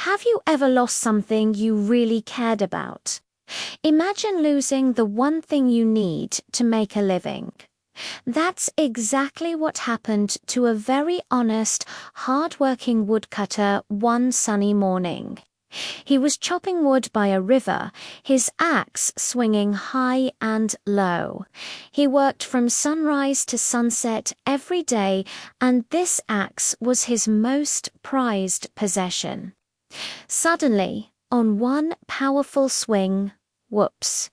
Have you ever lost something you really cared about? Imagine losing the one thing you need to make a living. That's exactly what happened to a very honest, hard-working woodcutter one sunny morning. He was chopping wood by a river, his axe swinging high and low. He worked from sunrise to sunset every day, and this axe was his most prized possession. Suddenly, on one powerful swing, whoops!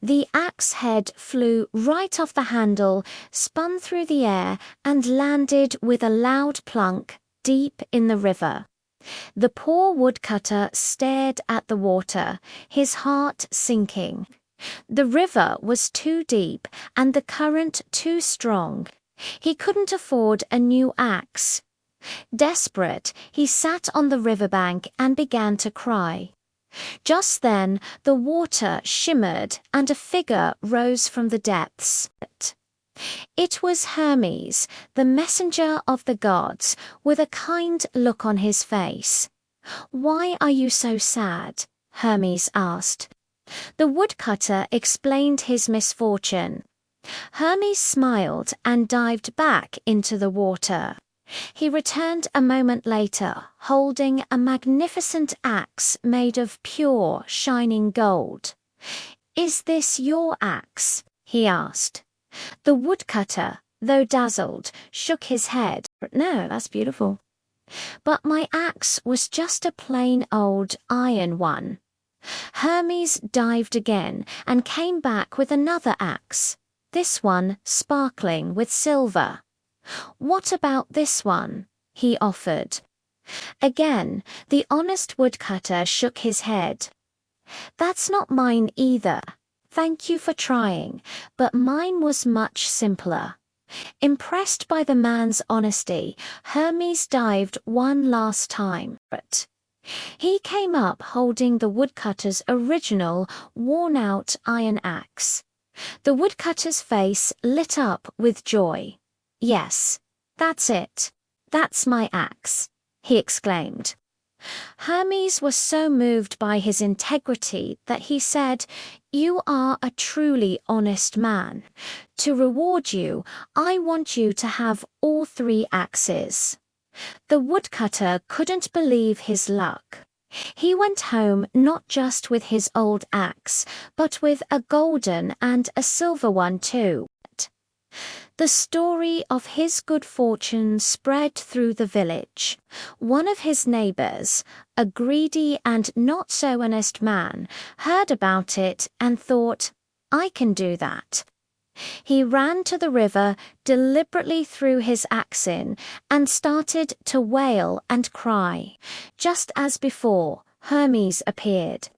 The axe head flew right off the handle, spun through the air, and landed with a loud plunk deep in the river. The poor woodcutter stared at the water, his heart sinking. The river was too deep and the current too strong. He couldn't afford a new axe. Desperate, he sat on the riverbank and began to cry. Just then, the water shimmered and a figure rose from the depths. It was Hermes, the messenger of the gods, with a kind look on his face. "Why are you so sad?" Hermes asked. The woodcutter explained his misfortune. Hermes smiled and dived back into the water. He returned a moment later, holding a magnificent axe made of pure, shining gold. "Is this your axe?" he asked. The woodcutter, though dazzled, shook his head. "No, that's beautiful. But my axe was just a plain old iron one." Hermes dived again and came back with another axe, this one sparkling with silver. "What about this one?" he offered. Again, the honest woodcutter shook his head. "That's not mine either. Thank you for trying, but mine was much simpler." Impressed by the man's honesty, Hermes dived one last time. He came up holding the woodcutter's original, worn-out iron axe. The woodcutter's face lit up with joy. "Yes, that's it. That's my axe," he exclaimed. Hermes was so moved by his integrity that he said, "You are a truly honest man. To reward you, I want you to have all 3 axes." The woodcutter couldn't believe his luck. He went home not just with his old axe, but with a golden and a silver one too. The story of his good fortune spread through the village. One of his neighbors, a greedy and not so honest man, heard about it and thought, "I can do that." He ran to the river, deliberately threw his axe in, and started to wail and cry. Just as before, Hermes appeared.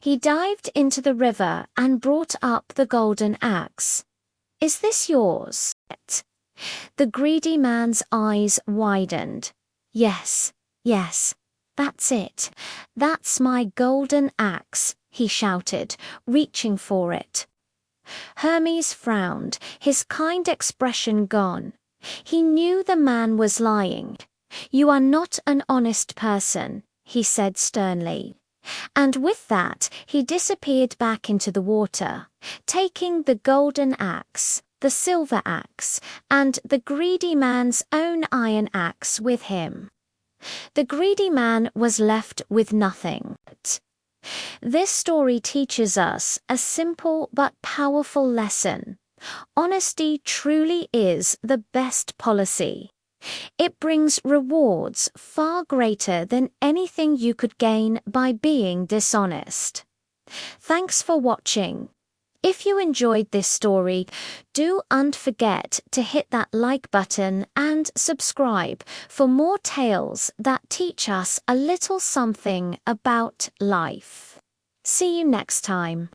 He dived into the river and brought up the golden axe. "Is this yours?" The greedy man's eyes widened. "Yes, yes, that's it. That's my golden axe," he shouted, reaching for it. Hermes frowned, his kind expression gone. He knew the man was lying. "You are not an honest person," he said sternly. And with that, he disappeared back into the water, taking the golden axe, the silver axe, and the greedy man's own iron axe with him. The greedy man was left with nothing. This story teaches us a simple but powerful lesson. Honesty truly is the best policy. It brings rewards far greater than anything you could gain by being dishonest. Thanks for watching. If you enjoyed this story, don't forget to hit that like button and subscribe for more tales that teach us a little something about life. See you next time.